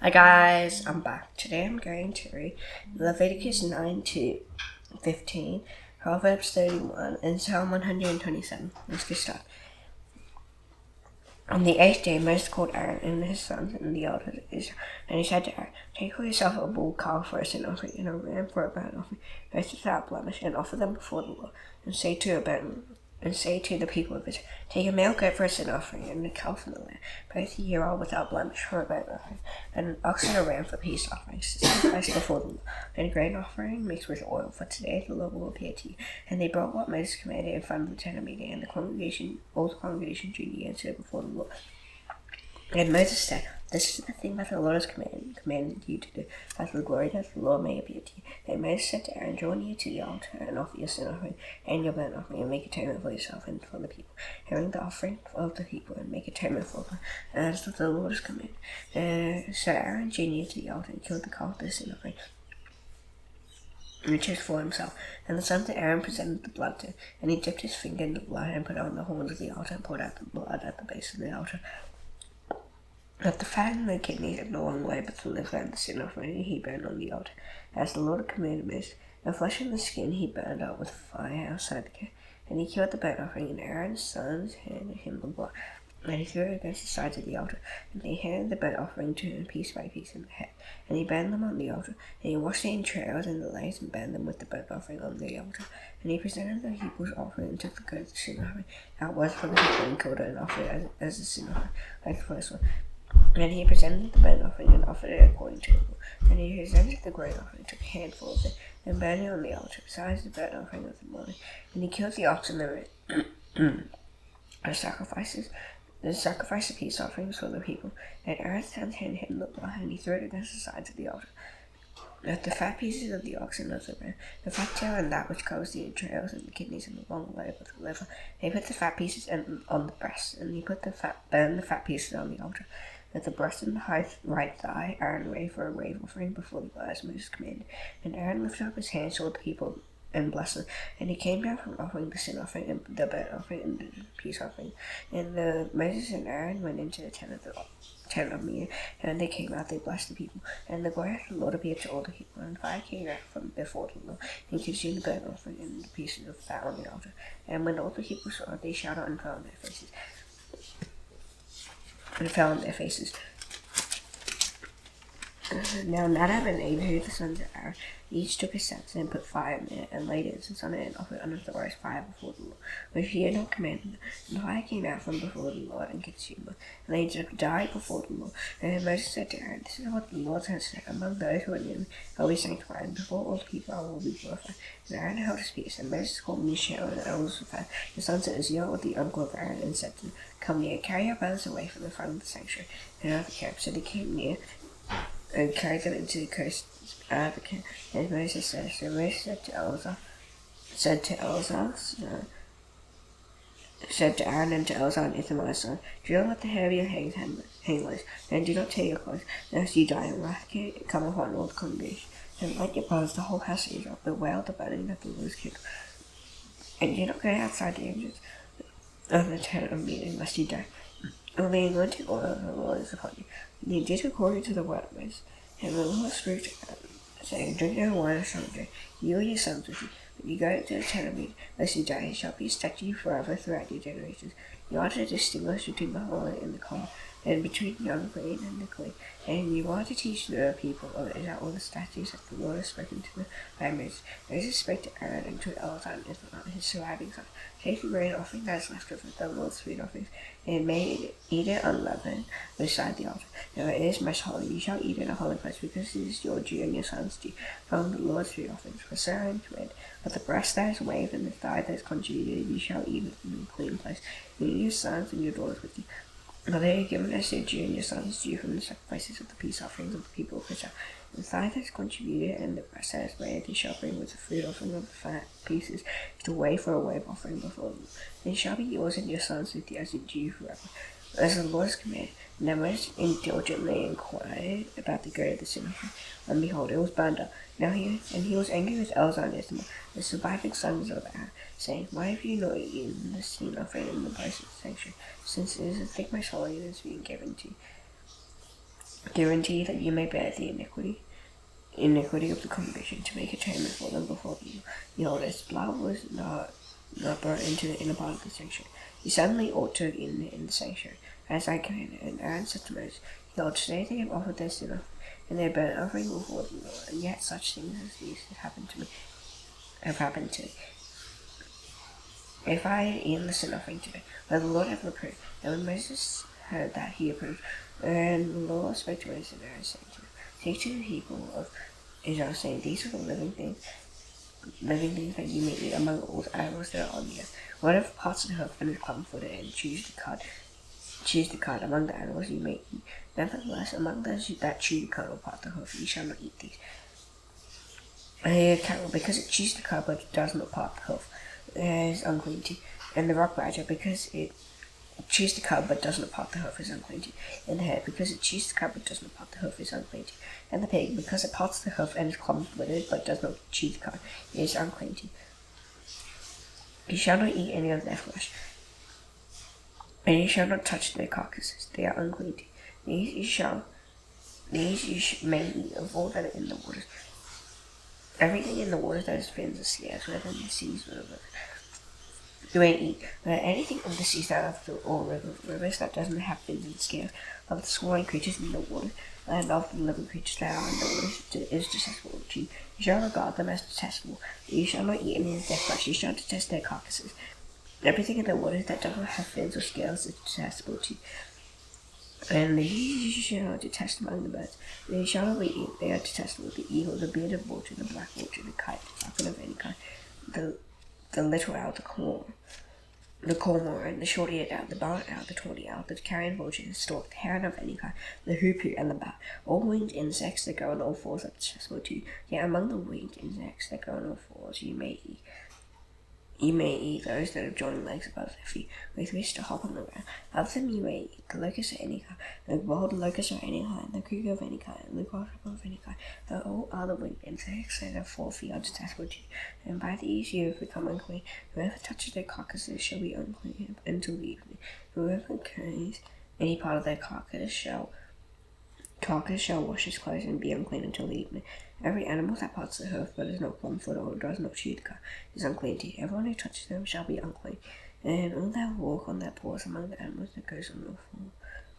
Hi guys, I'm back. Today I'm going to read Leviticus 9 to 15, Proverbs 31, and Psalm 127. Let's get started. On the 8th day, Moses called Aaron and his sons and the elders of Israel, and he said to Aaron, "Take for yourself a bull calf for a sin offering, and a ram for a burnt offering, both without blemish, and offer them before the Lord, and say to the people of Israel, take a male goat for a sin offering, and a calf from the lamb, both a year old without blemish for a burnt offering, and an ox and a ram for peace offerings, to sacrifice before the Lord, and a grain offering mixed with oil, for today the Lord will appear to you." And they brought what Moses commanded in front of the tent of meeting, and all the congregation drew near and stood before the Lord. And Moses said, "This is the thing that the Lord has commanded you to do, that the glory of the Lord may appear to you." And Moses said to Aaron, "Draw near to the altar, and offer your sin offering and your burnt offering, and make atonement for yourself and for the people, and bring the offering of the people, and make atonement for them, as the Lord has commanded." So Aaron drew near to the altar, and killed the calf of the sin offering, and chose for himself. And the sons of Aaron presented the blood to him, and he dipped his finger in the blood, and put it on the horns of the altar, and poured out the blood at the base of the altar. But the fat and the kidneys and the long way, but the liver and the sin offering he burned on the altar, as the Lord commanded Moses. The flesh and the skin he burned up with fire outside the camp. And he killed the burnt offering, and Aaron's sons handed him the blood, and he threw it against the sides of the altar. And they handed the burnt offering to him piece by piece in the head, and he burned them on the altar. And he washed the entrails and the legs, and burned them with the burnt offering on the altar. And he presented the people's offering, and took the goat of the sin offering that was for the people, and killed it, and offered it as a sin offering, like the first one. And he presented the burnt offering, and offered it according to the law. And he presented the grain offering, took a handful of it, and burned it on the altar, besides the burnt offering of the morning. And he killed the ox and the sacrifice of peace offerings for the people. And Aaron's sons handed him the blood, and he threw it against the sides of the altar. At the fat pieces of the ox and of the ram, the fat tail and that which covers the entrails and the kidneys and the long leg of the liver, they put the fat pieces on the breast, and he burned the fat pieces on the altar. At the breast and the right thigh, Aaron waved for a wave offering before the Lord, as Moses commanded. And Aaron lifted up his hands toward the people and blessed them. And he came down from offering the sin offering and the burnt offering and the peace offering. And Moses and Aaron went into the tent of meeting, and they came out, they blessed the people. And the glory of the Lord appeared to all the people, and fire came out from before the Lord, and consumed the burnt offering and the pieces of fat on the altar. And when all the people saw it, they shouted and fell on their faces. Now Nadab and Abihu, the sons of Aaron, each took a censer and put fire in it, and laid incense on it, and offered unauthorized fire before the Lord, which he had not commanded them. And the fire came out from before the Lord, and consumed them, and they died before the Lord. And Moses said to Aaron, "This is what the Lord has said: among those who are near me, I will be sanctified, and before all the people I will be glorified." And Aaron held his peace, and Moses called Mishael and Elzaphan, the sons of Israel, the uncle of Aaron, and said to them, "Come near, carry your brothers away from the front of the sanctuary and out of the camp." So they came near, and carried them into the coast out of the camp, as Moses said. So Moses said to Aaron and to Eleazar and Ithamar's son, "Do not let the hair of your head hang loose, and do not tear your clothes, lest you die, and wrath come upon all the congregation. And like your brothers, the whole house of Israel, bewail the burning that the Lord has killed. And do not go outside the entrance of the tent of meeting, lest you die. Only anointing oil of the Lord is upon you." And he did according to the word of Moses. And the Lord spoke to Aaron, saying, "Drink no wine or strong drink, you or your sons with you. When you go into the tent of meeting, lest you die, it shall be a statute forever throughout your generations. You are to distinguish between the holy and the common, and between the unclean and the clean. And you are to teach the people of Israel all the statutes that the Lord has spoken to them by Moses." Moses spoke to Aaron and to Eleazar and Ithamar, his surviving sons, "Take the grain offering that is left over the Lord's food offerings, and eat it unleavened beside the altar. Now it is most holy. You shall eat in a holy place, because it is your due and your son's due from the Lord's food offerings. For so I command. But the breast that is waved and the thigh that is contributed, you shall eat in a clean place. You and your sons and your daughters with you. Now they are given as their due and your sons due from the sacrifices of the peace offerings of the people of Israel. The thigh that is contributed and the breast that is waved, you shall bring with the food offering of the fat pieces to weigh for a wave offering before the Lord. It shall be yours and your sons with you as a due forever, as the Lord has commanded." And then Moses diligently inquired about the goat of the sin offering, and behold, it was burned up. He was angry with Eleazar and Ithamar, the surviving sons of Aaron, saying, "Why have you not eaten the sin offering in the place of the sanctuary, since it is a thing most holy that is being given to you?" guarantee that you may bear the iniquity of the congregation, to make atonement for them before you. The oldest blood was not burnt into the inner part of the sanctuary. You suddenly altered in the sanctuary, as I commanded, and Aaron said to Moses, behold, today they have offered their sin offering and their burnt offering before the Lord, and yet such things as these have happened to me. If I had eaten the sin offering today, let the Lord have reproved. And when Moses heard that, he approved. And the Lord spoke to Moses and Aaron, saying to them, speak to the people of Israel, saying, these are the living things that you may eat among all the animals that are on the earth. Whatever parts of the hoof and is club-footed, and choose the cud among the animals you may eat. Nevertheless, among those that chew the cud or part the hoof, you shall not eat these. A cattle, because it chews the cud but does not part the hoof, is unclean to you. And the rock badger, because it chews the cud but does not part the hoof, is unclean to you. And the hare, because it chews the cud but does not part the hoof, is unclean to you. And the pig, because it parts the hoof and is club-footed but does not chew the cud, is unclean to you. You shall not eat any of their flesh, and you shall not touch their carcasses; they are unclean to you. These you may eat of all that are in the waters. Everything in the waters that is fins or scales, whether in the seas or rivers, you may eat. But anything of the seas that are or rivers that doesn't have fins and scales, of the swirling creatures in the water, and of the living creatures that are in the water, is detestable to you. You shall regard them as detestable. You shall not eat any of their flesh. You shall detest their carcasses. Everything in the waters that does not have fins or scales is detestable to you. And these you shall detest among the birds. They shall not be eaten. They are detestable: the eagle, the bearded vulture, the black vulture, the kite, the falcon of any kind, the little owl, the cormorant, the short-eared owl, the barred owl, the tawny owl, the carrion vulture, the stork, the heron of any kind, the hoopoo, and the bat. All winged insects that go on all fours are detestable to you. Yet among the winged insects that go on all fours you may eat. You may eat those that have joined legs above their feet, with which to hop on the ground. Of them you may eat the locust of any kind, the wild locust of any kind, the cougar of any kind, the grasshopper of any kind, and all other winged insects that have 4 feet are detestable to you. And by these you have become unclean. Whoever touches their carcasses shall be unclean until the evening. Whoever carries any part of their carcass shall wash his clothes and be unclean until the evening. Every animal that parts the hoof but is not club-footed or does not chew the cud is unclean to you. Everyone who touches them shall be unclean. And all that walk on their paws among the animals that goes on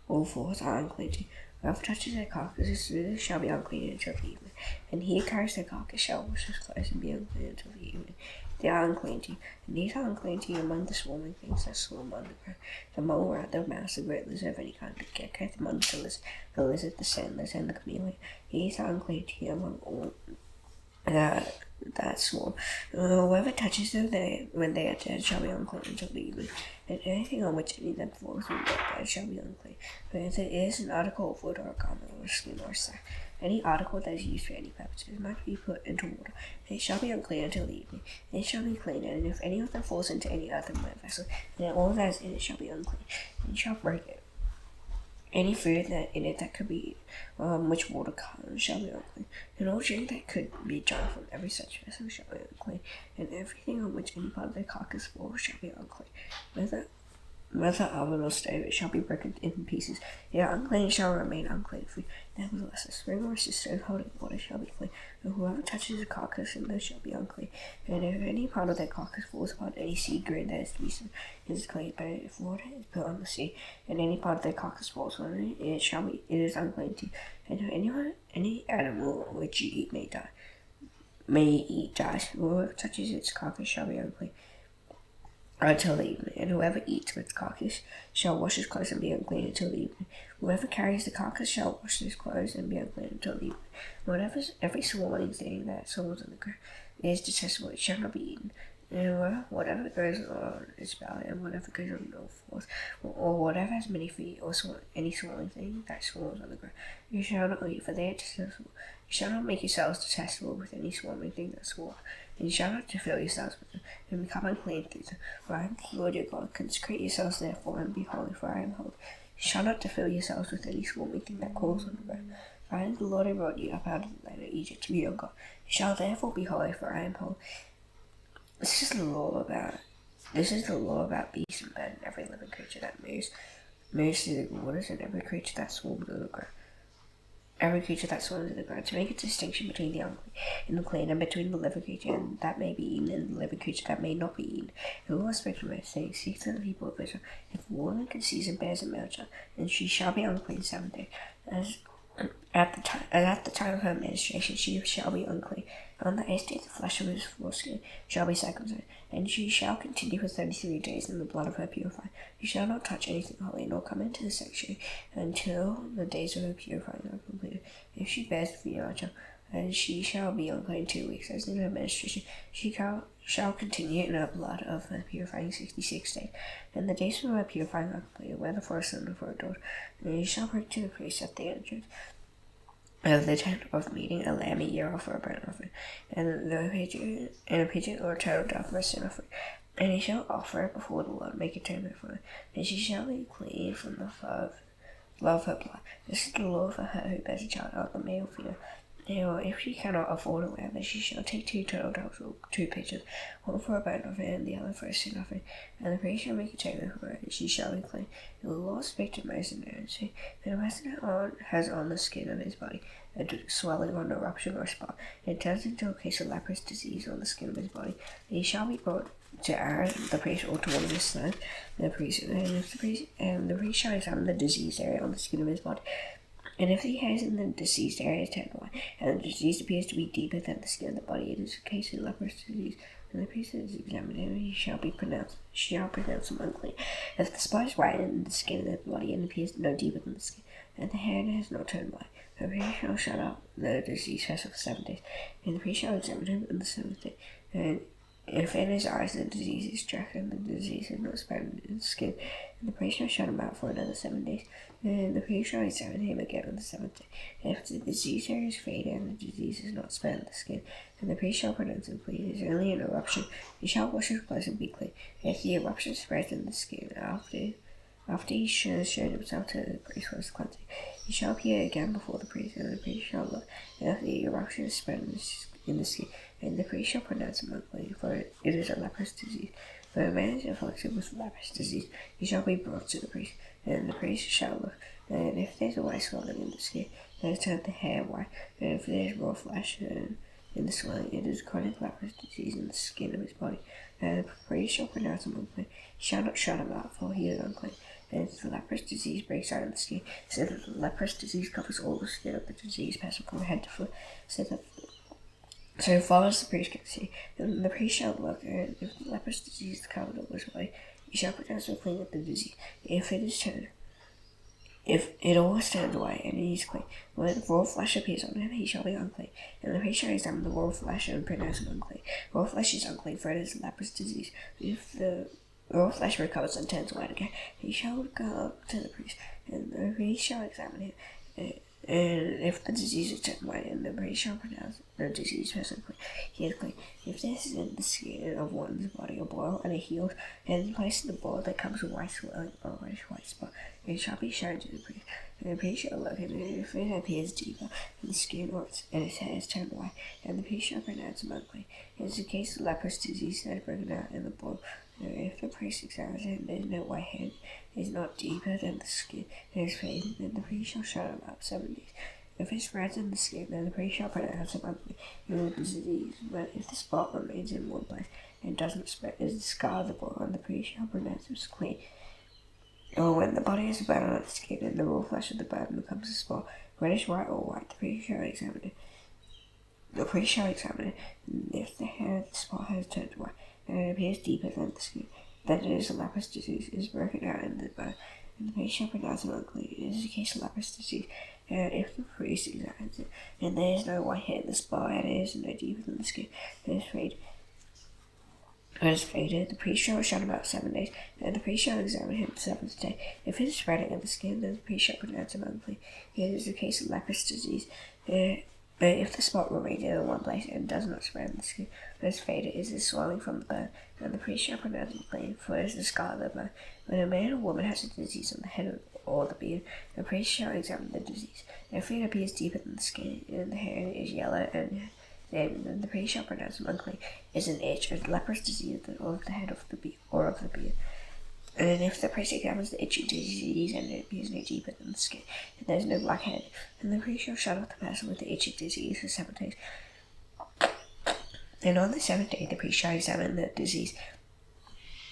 all fours are unclean to you. Whoever touches their carcasses shall be unclean until the evening. And he who carries their carcass shall wash his clothes and be unclean until the evening. They are unclean to you. And these are unclean to you among the swarming things that swarm on the ground: the mole rat, the mouse, the great lizard of any kind, the gecko, the monitor lizard, the lizard, the sand lizard, and the chameleon. These are unclean to you among all that swarm. Whoever touches them when they are dead shall be unclean until the evening. And anything on which any of them falls when they are dead shall be unclean. But if it is an article of wood or a garment or a skin or a sack, any article that is used for any purposes might be put into water, and it shall be unclean until the evening. And it shall be clean, and if any of them falls into any earthenware vessel, then all that is in it shall be unclean, and you shall break it. Any food that in it that could be which water comes shall be unclean, and all drink that could be drunk from every such vessel shall be unclean, and everything on which any part of the carcass falls shall be unclean. Whether oven or stove, it shall be broken in pieces. They are unclean, shall remain unclean for you. Nevertheless, a spring or a cistern holding water shall be clean, and whoever touches a carcass in those shall be unclean. And if any part of that carcass falls upon any seed grain that is to be sown, it is clean. But if water is put on the seed, and any part of that carcass falls on it, it is unclean to you. And if any animal which you eat dies, whoever touches its carcass shall be unclean until the evening, and whoever eats with carcass shall wash his clothes and be unclean until the evening. Whoever carries the carcass shall wash his clothes and be unclean until the evening. Every swarming thing that swarms on the ground is detestable; it shall not be eaten. And whatever goes on its belly, and whatever goes on all fours, or whatever has many feet, or any swarming thing that swarms on the ground, you shall not eat, for they are detestable. You shall not make yourselves detestable with any swarming thing that swarms, and you shall not defile yourselves with them, and become unclean through them. For I am the Lord your God. Consecrate yourselves therefore, and be holy, for I am holy. You shall not defile yourselves with any swarming thing that crawls on the ground. For I am the Lord who brought you up out of the land of Egypt to be your God. You shall therefore be holy, for I am holy. This is the law about beasts and birds, and every living creature that moves through the waters, and every creature that swarms on the ground. every creature that swims in the ground, to make a distinction between the unclean and the clean, and between the living creature and that may be eaten and the living creature that may not be eaten. And the Lord spake to Moses, saying, Speak to the people of Israel, if a woman conceives and bears a male child, then she shall be unclean 7 days. As at the time of her menstruation, she shall be unclean. On the 8th day, the flesh of his foreskin shall be circumcised, and she shall continue for 33 days in the blood of her purifying. She shall not touch anything holy, nor come into the sanctuary until the days of her purifying are completed. If she bears a female child, and she shall be unclean 2 weeks, as in her menstruation, she shall continue in her blood of her purifying 66 days. And the days of her purifying are completed, whether for a son or for a daughter. And you shall bring to the priest at the entrance of the tent of meeting a lamb a year old for a burnt offering, and a pigeon or a turtle dove for a sin offering. And he shall offer it before the Lord, make atonement for her, and she shall be clean from the flow of her blood. This is the law for her who bears a child, either male or female. Now, if she cannot afford a lamb, then she shall take 2 turtle doves or 2 pigeons, one for a burnt offering and the other for a sin offering. And the priest shall make atonement for her, and she shall be clean. And the Lord spake to Moses and Aaron, saying, When a person has on the skin of his body a swelling or an eruption or a spot, and it turns into a case of leprous disease on the skin of his body, he shall be brought to Aaron the priest or to one of his sons, the priest shall examine the diseased area on the skin of his body. And if the hairs in the diseased area is turned white, and the disease appears to be deeper than the skin of the body, it is a case of leprous disease. And the priest is examined, and he shall pronounce him unclean. If the spot is white in the skin of the body, and appears no deeper than the skin, and the hair has not turned white, the priest shall shut up the disease vessel for 7 days. And the priest shall examine him on the 7th day. And if in his eyes the disease is struck, and the disease is not spread in his skin, and the priest shall shut him out for another 7 days. And the priest shall examine him again on the 7th day. And if the disease area is faded, and the disease is not spread in the skin, and the priest shall pronounce him clean, it is only an eruption, he shall wash his clothes and be clean. If the eruption spreads in the skin after he has shown himself to the priest for his cleansing, he shall appear again before the priest, and the priest shall look. And if the eruption is spread in the skin, and the priest shall pronounce him unclean, for it is a leprous disease. When a man is afflicted with leprous disease, he shall be brought to the priest, and the priest shall look. And if there is a white swelling in the skin, then it turns the hair white. And if there is raw flesh in the swelling, it is chronic leprous disease in the skin of his body. And the priest shall pronounce him unclean. He shall not shut him out, for he is unclean. And if the leprous disease breaks out in the skin, so that the leprous disease covers all the skin of the diseased person from head to foot, so far as the priest can see, and the priest shall look, and if the leprous disease is covered all his body, he shall pronounce him clean of the disease. If it always turns white, and he is clean, when raw flesh appears on him, he shall be unclean. And the priest shall examine the raw flesh and pronounce him unclean. Raw flesh is unclean, for it is a leprous disease. If the raw flesh recovers and turns white again, he shall go up to the priest, and the priest shall examine him. And if the disease is turned white, and the priest shall pronounce the disease person clean, he is clean. If this is in the skin of one's body, a boil, and it heals, and placed in the boil there comes a white swelling or a reddish white spot, it shall be shown to the priest. And the priest shall look, and if it appears deeper in the skin, and its hair is turned white, and the priest shall pronounce him unclean. It is a case of leprous disease that is broken out in the boil. And if the priest examines it, and there is no white hair, it is not deeper than the skin, and is faded, then the priest shall shut him up 7 days. If it spreads in the skin, then the priest shall pronounce him unclean with the disease. But if the spot remains in one place and doesn't spread, it is discardable, and the priest shall pronounce him clean. Or when the body is burnt on the skin, and the raw flesh of the burn becomes a spot, reddish white or white, the priest shall examine it. And if the hair of the spot has turned white, and it appears deeper than the skin, then it is a leprous disease. It is broken out in the bone, and the priest shall pronounce him unclean. It is a case of leprous disease. And if the priest examines it, and there is no white hair in the spot, and it is no deeper than the skin, it is faded, the priest shall shut him out 7 days, and the priest shall examine him the 7th day. If it is spreading in the skin, then the priest shall pronounce him unclean. It is a case of leprous disease. But if the spot remains in one place and does not spread in the skin, but is faded, it is swelling from the burn, and the priest shall pronounce him clean, for it is the scar of the burn. When a man or woman has a disease on the head or the beard, the priest shall examine the disease. If it appears deeper than the skin, and the hair is yellow, and then the priest shall pronounce him unclean. It is an itch, a leprous disease of the head of the beard, or of the beard. And if the priest examines the itching disease and it appears no deeper than the skin, and there is no black head, then the priest shall shut up the person with the itching disease for 7 days. And on the 7th day the priest shall examine the disease.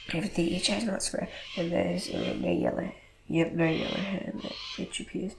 If the itch has not spread, and there is no yellow hair, and the itch appears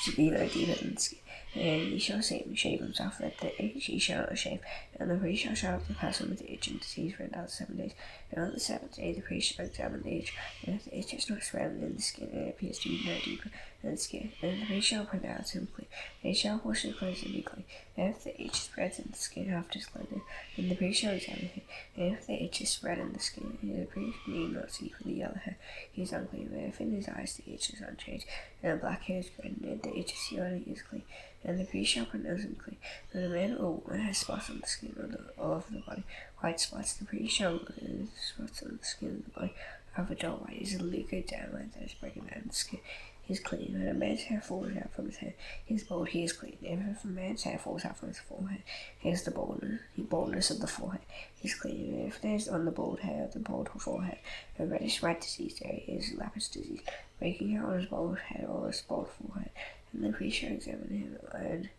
to be no deeper than the skin, and he shall shave himself, let the itch he shall not shave, and the priest shall shut up the person with the itching disease for another 7 days. And on the 7th day the priest shall examine the itch, and if the itch has not spread in the skin, and it appears to be no deeper than the skin, and the priest shall pronounce him clean. They shall wash his clothes and be clean. And if the itch spreads in the skin after his clothing, then the priest shall examine him. And if the itch is spread in the skin, the priest need not see for the yellow hair, he is unclean. But if in his eyes the itch is unchanged, and the black hair is green, and the itch is healed, he is clean. And the priest shall pronounce him clean. When a man or woman has spots on the skin or of the body, white spots, the priest shall look at the spots on the skin of the body of a dull white. Is a liquid downlight that is breaking down the skin. He is clean. When a man's hair falls out from his head, he is bald, he is clean. If a man's hair falls out from his forehead, he is the baldness of the forehead, he is clean. And if there is on the bald hair of the bald forehead a reddish white disease, there is lapis disease, breaking out on his bald head or his bald forehead. And the priest shall examine him, and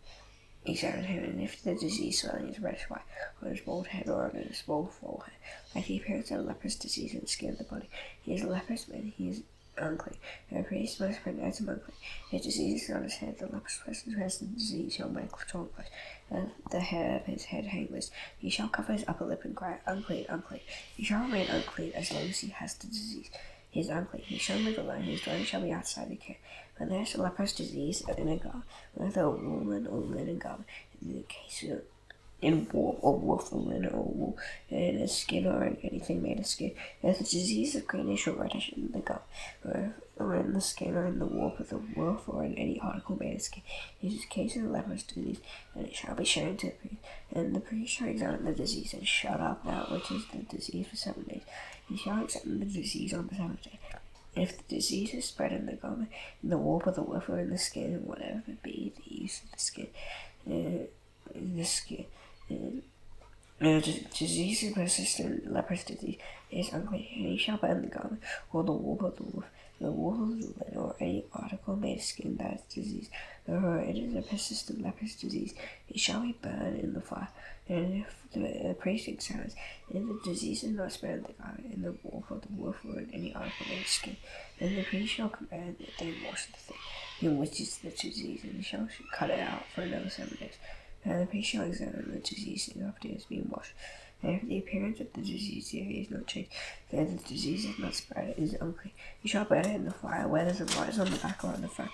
if the disease swelling is reddish white on his bald head or on his bald forehead, like the appearance of leprous disease in the skin of the body, he is a leprous man, he is unclean. And the priest must pronounce him unclean. If disease is on his head, the leprous person who has the disease shall make torn clothes, and the hair of his head hang loose. He shall cover his upper lip and cry, unclean, unclean. He shall remain unclean as long as he has the disease. He is unclean. He shall live alone. His dwelling shall be outside the camp. When there is a leprous disease in a garment, whether a woman or linen garment, in the case of in wool or wolf or linen or wool, in a skin or in anything made of skin, if the disease is greenish or reddish in the garment, or in the skin or in the warp of the wolf or in any article made of skin, it is a case of leprous disease, and it shall be shown to the priest. And the priest shall examine the disease and shut up that which is the disease for 7 days. He shall examine the disease on the 7th day. If the disease is spread in the garment, in the warp of the wolf, or in the skin, and whatever it be, the use of the skin, disease is persistent, leprous disease is unclean, and he shall burn the garment, or the warp of the wolf, the warp of the linen, or any article made of skin that is disease, or it is a persistent leprous disease, it shall be burned in the fire. And if the priest examines, if the disease is not spread in the garment, in the warp of the wolf, or in any article made of skin, then the priest shall command that they wash the thing in which is the disease, and shall cut it out for another 7 days. And the priest shall examine the disease after it has been washed. And if the appearance of the disease area is not changed, then the disease is not spread, it is unclean. You shall burn it in the fire, whether the rise on the back or on the front.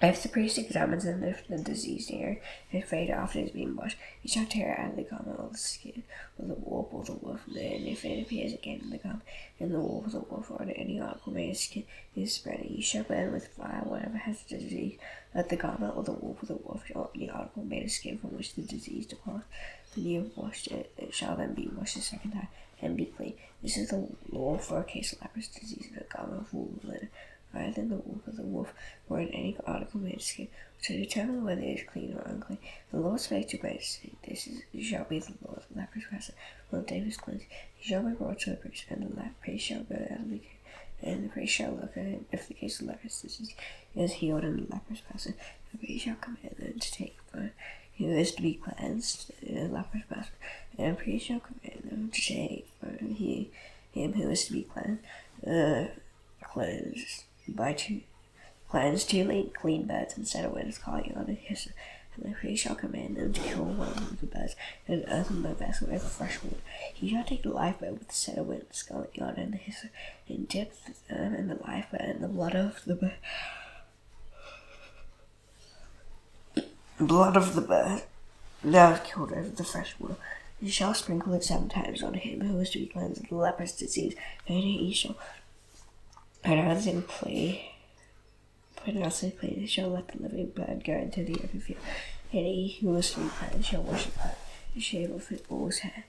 If the priest examines and if the diseased area is faded after it has been washed, he shall tear it out of the garment or the skin, or the warp or the wolf. And if it appears again in the garment, in the warp or the wolf, or in any article made of skin is spreading, you shall burn with fire whatever has the disease at the garment or the warp or the wolf, or any article made of skin from which the disease departs. When you have washed it, it shall then be washed a second time and be clean. This is the law for a case of leprous disease in a garment of wool or linen, rather than the warp of the wolf, or in any article made of skin, to determine whether it is clean or unclean. The Lord spake to Moses, saying, This shall be the law of the leprous person. When David is cleansed, he shall be brought to the priest, and the priest shall go out of the camp, and the priest shall look at him. If the case of leprous disease is healed in the leprous person, the priest shall command them to take for who is to be cleansed, the leprous person, and the priest shall command them to take for him who is to be cleansed two clean birds instead of what is called on a hyssop. And the priest shall command them to kill one of the birds in an earthenware vessel with fresh water. He shall take the live bird with the set of wind, the scarlet yarn, and the hyssop, and dip them in the live bird and the blood of the bird. Now is killed over the fresh water. He shall sprinkle it 7 times on him who is to be cleansed of the leprous disease, and he shall pronounce him clean. He shall let the living bird go into the open field, and he who is to be cleansed shall wash it out, and shave off all his hair,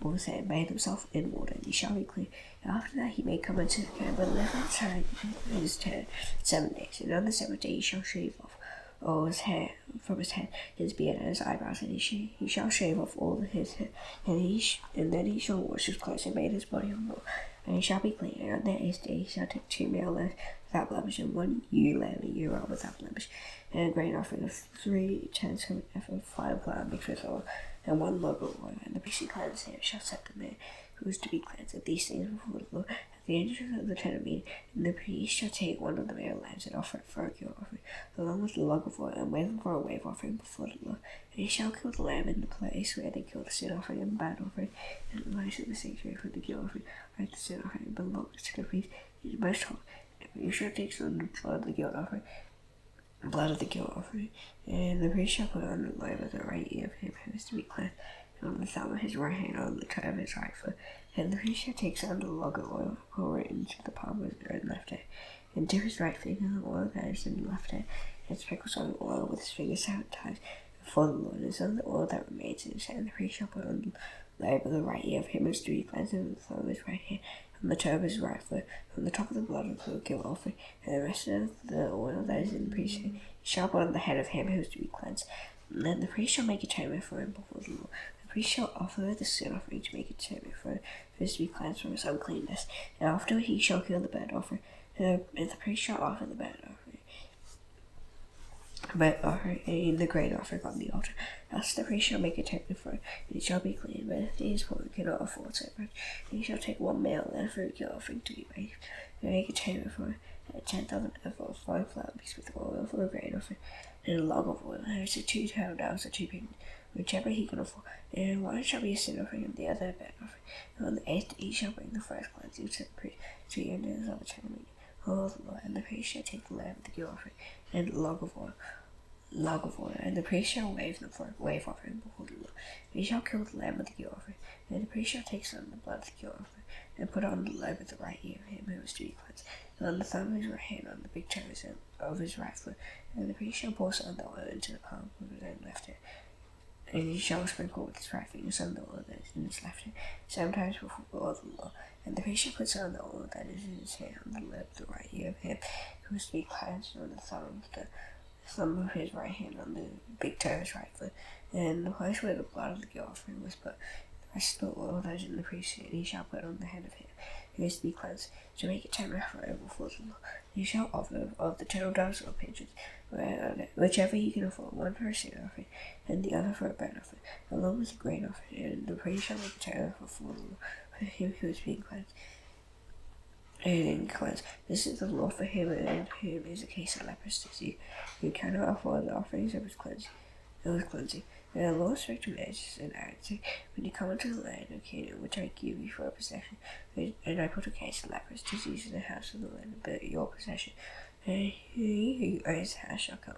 and bathe himself in water, and he shall be clean. After that he may come into the camp and live outside his tent 7 days, and on the 7th day he shall shave off all his hair from his head, his beard, and his eyebrows, and he shall shave off all his hair, and then he shall wash his clothes and bathe his body in water, And he shall be clean. And on the 8th day he shall take 2 male lambs without blemish, and 1 ewe lamb a year old without blemish, and a grain offering of 3 tenths of an ephah of fine flour mixed with oil, and 1 log of oil. And the priest who cleanses him shall set the man who is to be cleansed of these things before the Lord at the entrance of the tent of meeting. And the priest shall take 1 of the male lambs and offer it for a guilt offering, along with the log of oil, and wave them for a wave offering before the Lord. And he shall kill the lamb in the place where they kill the sin offering and the burnt offering, and the place of the sanctuary for the guilt offering, right? The sin offering belongs to the priest. He is most holy. And the priest shall take some of the blood of the guilt offering, and the priest shall put on the lobe of the right ear of him who is to be cleansed, and on the thumb of his right hand, on the toe of his right foot. And the priest shall take some of the log of oil, pour it into the palm of his own left hand, and dip his right finger in the oil that is in the left hand, and sprinkle some oil with his fingers sanitized before the Lord, and some of the oil that remains in his hand. The priest shall put on the lobe of the right ear of him who is to be cleansed, and on the thumb of his right hand, on the toe of his right foot, on the top of the blood of the guilt offering, and the rest of the oil that is in the priest's hand, he shall put on the head of him who is to be cleansed. And then the priest shall make atonement for him before the Lord. The priest shall offer the sin offering to make atonement for him who is to be cleansed from his uncleanness. And afterward he shall kill the burnt offering, and the priest shall offer the burnt offering and the grain offering on the altar. Thus the priest shall make atonement for him, and he shall be clean. But if he is poor and cannot afford so much, he shall take 1 male lamb for a guilt offering to be made, and make atonement for him, and 1/10 of an ephah of fine flour mixed with oil for a grain offering, and a log of oil, and 2 turtle doves or 2 pigeons, whichever he can afford. And 1 shall be a sin offering, and the other a burnt offering. And on the 8th day he shall bring the first cleansing to the priest to the entrance of the tent of meeting. And the priest shall take the lamb of the guilt offering, and the log of oil, and the priest shall wave them for a wave offering before the Lord. He shall kill the lamb of the guilt offering, and the priest shall take some of the blood of the guilt offering, and put on the lobe of the right ear of him who is to be cleansed, and on the thumb of his right hand, on the big toes of his right foot. And the priest shall pour some of the oil into the palm of his own left hand, and he shall sprinkle with his right finger some of the oil that is in his left hand, sometimes before the Lord. And the priest shall put some of the oil that is in his hand on the lobe of the right ear of him who is to be cleansed, and on the thumb of his right hand, on the big toe of his right foot, and the place where the blood of the guilt offering was put. The rest of the oil that is in the priest's hand he shall put on the head of him who is to be cleansed, to make atonement for him before the Lord. He shall offer of the turtle doves or pigeons, whichever he can afford, 1 for a sin offering, and the other for a burnt offering, along with the grain offering. And the priest shall make atonement before the Lord for him who is being cleansed. And cleansed. This is the law for him, and whom is a case of leprous disease, who cannot afford the offerings of his cleansing. And the Lord spoke to Moses and Aaron, saying, when you come into the land of Canaan, which I give you for a possession, and I put a case of leprous disease in the house of the land of your possession, and he who owns the house shall come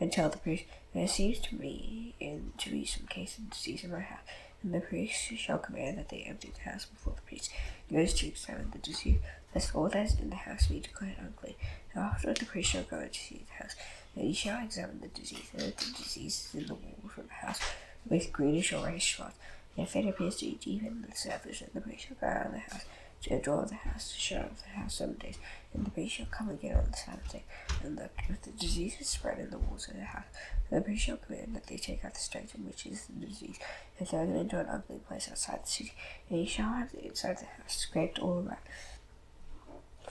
and tell the priest, there seems to me to be some case of disease in my house. And the priest shall command that they empty the house before the priest goes to examine the disease, lest all that is in the house be declared unclean. And after the priest shall go and see the house, and he shall examine the disease, and if the disease is in the walls of the house, with greenish or reddish spots, and if it appears to be deep in the surface, then the priest shall go out of the house to draw the house, to shut up the house 7 days, and the priest shall come again on the Sabbath day. And if the disease is spread in the walls of the house, the priest shall command that they take out the stones in which is the disease, and throw them into an ugly place outside the city. And he shall have the inside of the house scraped all around,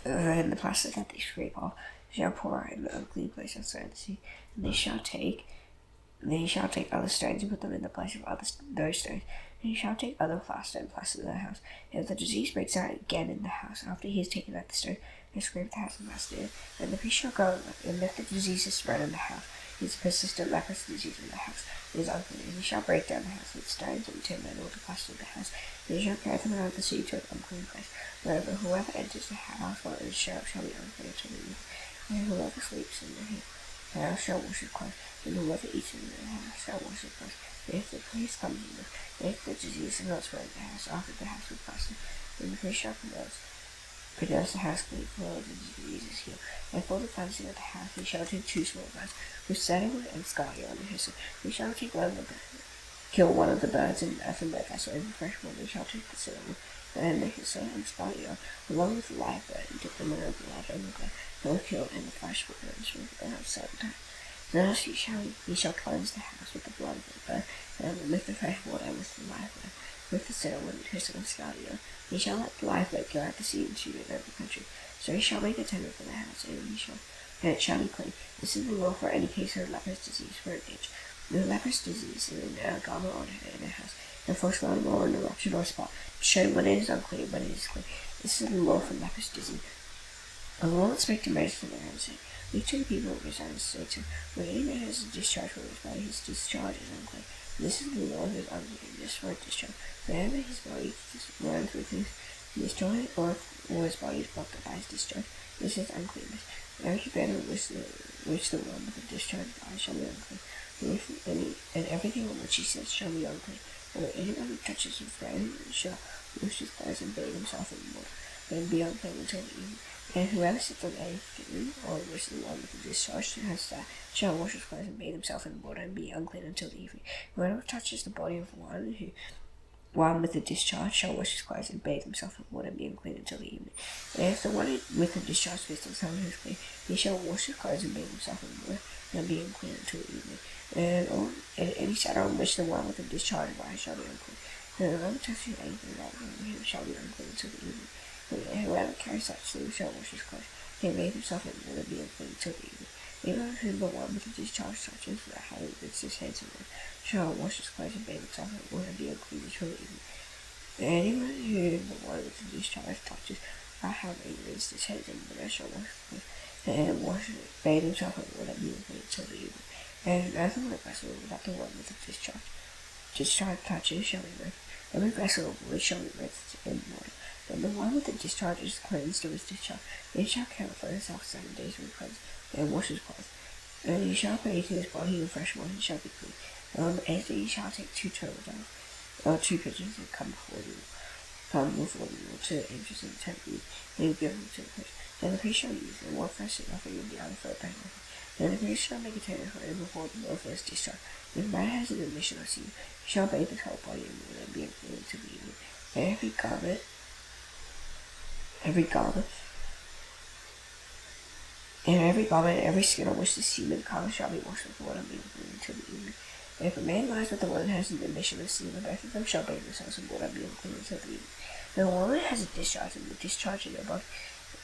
and the plaster that they scrape off shall pour out in the ugly place outside the city. And they shall take other stones and put them in the place of those stones. And he shall take other plaster and plaster the house. And if the disease breaks out again in the house, after he has taken out the stone, and scraped the house and plastered it, then the priest shall go and if the disease is spread in the house, it is a persistent leprous disease in the house, it is unclean. And he shall break down the house with stones and timber in order to plaster the house. And he shall carry them out of the city to an unclean place. Wherever whoever enters the house while it is shut shall be unclean until the evening. And whoever sleeps in the house shall wash his clothes, and whoever eats in the house shall wash his clothes. And if the priest comes in, if the disease is not spread in the house after the house was plastered, then the priest shall pronounce the house clean, for the disease is healed. And for the cleansing of the house he shall take 2 small birds, with saddlewood and scarlet on the hyssop. He shall take kill one of the birds in earthen vessel, and the fresh one he shall take the cinnamon and the hyssop and scarlet along with the live bird, and dip them in the live and the blood. He'll kill and the fresh one and sprinkle them out 7 times. Thus he shall cleanse the house with the blood of the bird, and with the fresh water and with the live bird. with the settlement of his son's Scalia. He shall let the life go out to sea and shoot it over the country. So he shall make a tent for the house, and it shall be clean. This is the law for any case of leprous disease for an age. The leprous disease is in a garment on it in a house, and for swelling or an eruption or spot, to show when it is unclean, when it is clean. This is the law for leprous disease. The Lord spake to Moses from there and said, Speak to the people of Israel and say to them, when any man has a discharge from his body, his discharge is unclean. This is the law of his unclean, this for discharge. Whenever his body runs with his discharge, or his body is blocked by his discharge, this is uncleanness. Every better which the one with the discharge body shall be unclean. And everything on which he sits shall be unclean. Or anyone who touches his friend shall wash his clothes and bathe himself in water, and be unclean until the evening. And whoever sits on anything on which the one with the discharge has sat shall wash his clothes and bathe himself in water, and be unclean until the evening. Whoever touches the body of one with the discharge shall wash his clothes and bathe himself in water, and be unclean until the evening. And if the one with the discharge spits on someone who is clean, he shall wash his clothes and bathe himself in water, and be unclean until the evening. And any saddle on which the one with the discharge lies shall be unclean. And whoever touches anything like him shall be unclean until the evening. And whoever carries such things shall wash his clothes, and bathe himself in water, and be unclean until the evening. Even whom the one with the discharge touches, that having rinse his hands in water, shall wash his clothes and bathe himself in water, and be unclean until the evening. And anyone whom the one with the discharge touches, that having rinsed his hands in water, shall wash his clothes, and bathe himself in water, and be unclean until the evening. And every vessel that the one with the discharge touches shall be rinsed. Every vessel of wood shall be rinsed in water. And the one with the discharge is cleansed of his discharge. He shall count for himself 7 days to be cleansed, and wash his clothes. And he shall bathe his body in fresh water, and shall be clean. And on the 8th day he shall take 2 turtle doves, or 2 pigeons, and come before the Lord to the entrance of the temple, and he will give them to the priest. And the priest shall use them, one for a sin offering, and the other for a burnt offering. And the priest shall make a atonement for him before the Lord for his discharge. If a man has an admission of sin, he shall bathe his whole body in water, and be unclean until the evening. And every garment, and every skin on which the semen comes shall be washed with water, and be unclean until the evening. And if a man lies with a woman who has an admission of sin, both of them shall bathe themselves in water, and be unclean until the evening. And a woman has a discharge, and the discharge in her body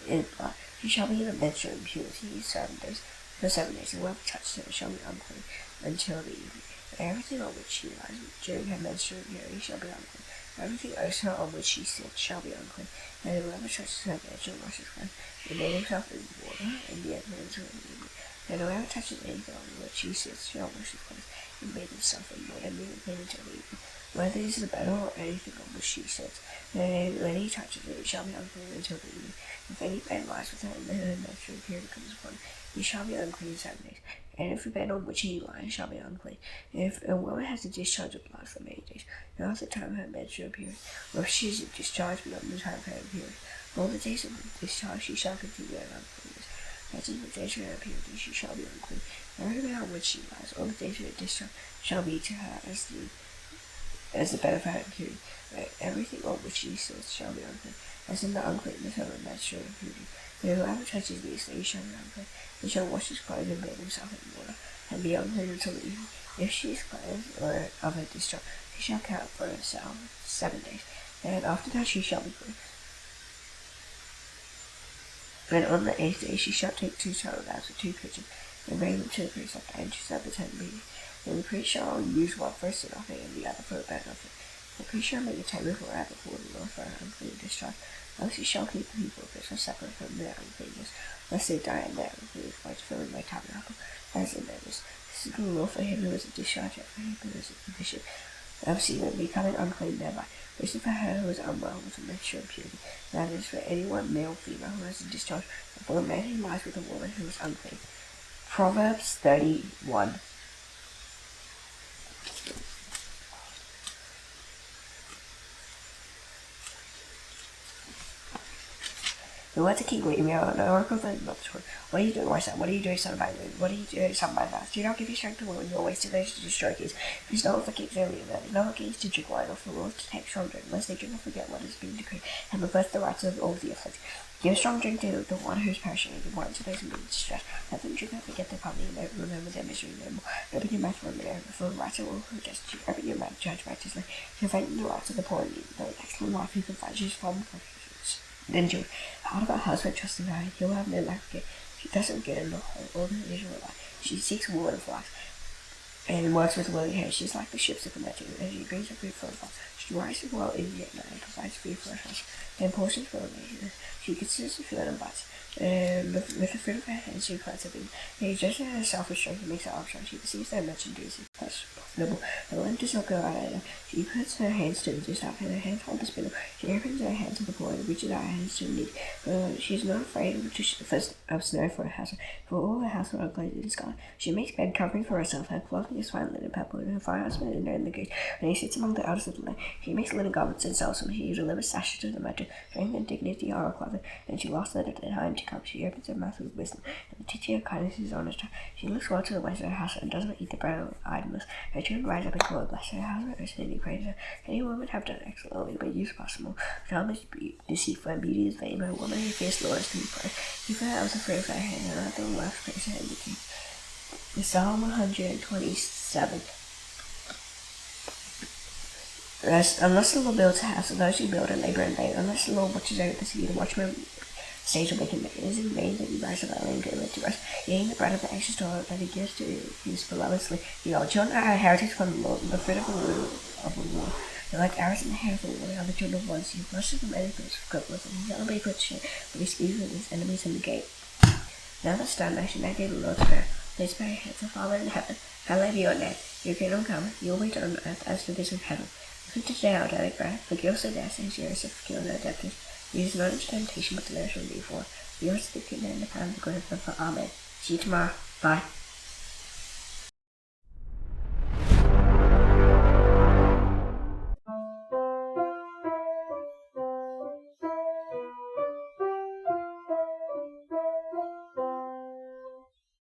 in blood, she shall be in a menstrual impurity 7 days. For 7 days, and whoever touches her shall be unclean until the evening. And everything on which she lies during her menstrual impurity shall be unclean. Everything also on which she sits shall be unclean. And whoever touches her bed shall wash his clothes, and bathe himself in water, and be unclean until the evening. And whoever touches anything on which she sits shall wash his clothes, and bathe himself in water, and be unclean until the evening. Whether it is the bed or anything on which she sits, and when he touches it, it shall be unclean until the evening. If any man lies with her, and her menstrual period comes upon him, he shall be unclean 7 days. And every bed on which he lies shall be unclean. And if a woman has a discharge of blood for many days, and after the time of her menstrual period, or if she is discharged beyond the time of her period, all the days of the discharge she shall continue in uncleanness. As in the days of her purity she shall be unclean. And every bed on which she lies, all the days of her discharge shall be to her as the bed of her impurity. Everything on which she sits shall be unclean, as in the uncleanness of her menstrual impurity. And whoever touches these things shall be unclean. He shall wash his clothes and bathe himself in water, and be unclean until the evening. If she is cleansed or of her discharge, she shall count for herself 7 days, and after that she shall be clean. And on the 8th day she shall take 2 turtle doves and 2 pigeons, and bring them to the priest at the entrance of the tent meeting. And the priest shall use one for a sin offering, and the other for a burnt offering. The priest shall make a atonement for her before the Lord for her unclean discharge. Thus he shall keep the people of Israel separate from their uncleanness, lest they die in their uncleanness by fulfilling my tabernacle, as in notice. This is the law for him who is a discharge, and for him who is a condition of semen, becoming unclean thereby. This is for her who is unwell with a menstrual impurity. That is for anyone, male or female, who has a discharge, and for a man who lies with a woman who is unclean. Proverbs 31. We went to King Lemuel, and the oracle of the Lord. What are you doing, my son? What are you doing, son of my moon? What are you doing, son of my mouth? Do not give your strength to women, your ways to those to destroy kings. It is not for kings only, that is not kings to drink wine, or for lords to take strong drink, lest they drink and forget what has been decreed, and pervert the rights of all the afflicted. Give strong drink to the one who's perishing, and the one to those in distress. Let them drink and forget their poverty, and remember their misery no more. Open your mouth for a minute, before the right will just you. Open your mouth, judge righteously. Defend the rights of the poor and needy. Though an excellent wife who provides you from then Jun, out of her husband trust in her, he'll have no lack again. She doesn't get in the whole order of Israel life. She seeks wood and flax, and works with willing hands. She's like the ships of the merchant, and she brings her food from the She rises well in the night and provides food for her house, and portions for her nation. She considers the field and bites. With the fruit of her hands, she plants a vineyard. He judges her self-restraint and makes her armstrong. She perceives that merchandise is profitable. The land does not go out at her. She puts her hands to the distaff, and her hands hold the spindle. She opens her hands to the poor and reaches out her hands to the needy. She is not afraid of snow for her household, for all her household are clothed in scarlet. She makes bed covering for herself. Her clothing is fine linen purple, and her fire husband is in the gate. When he sits among the elders of the land, she makes linen garments and sells them. She delivers sashes to the merchant. Strength and dignity are her clothing, and she lost it at the time to come. She opens her mouth with wisdom, and the teaching of kindness is honest. She looks well to the ways of her house, and does not eat the bread of idleness. Her children rise up and call her blessed. Her husband is and he praises her. Any woman have done excellently, but use possible. Charm is deceitful, and beauty is vain, but a woman who fears the Lord is to be praised. Keep her house afraid of her hand, and let the left praise her in the king. Psalm 127. Unless the Lord builds a house, and those who build it labor in vain. Unless the Lord watches over the city, the watchman stays awake in vain. It is in vain that you rise up early and go to rest, eating the bread of the anxious toil that he gives to his beloved sleep. Your children are a heritage from the Lord, the fruit of the womb of the Lord. They're like arrows in the hair of the Lord, are the children of ones. He brushes them many things for goodness, and he shall be put to shame, but he speaks with his enemies in the gate. Now the stone nation, I gave the Lord's prayer. Please pray, hands of Father in heaven, hallowed be your name. Your kingdom come, your will be done on earth as it is in heaven. Give us today our daily bread. Forgive us our debts, and share us if we kill our debtors. Lead us not into temptation, but deliver us from evil. Yours is the kingdom and the power and the glory forever. Amen. See you tomorrow. Bye.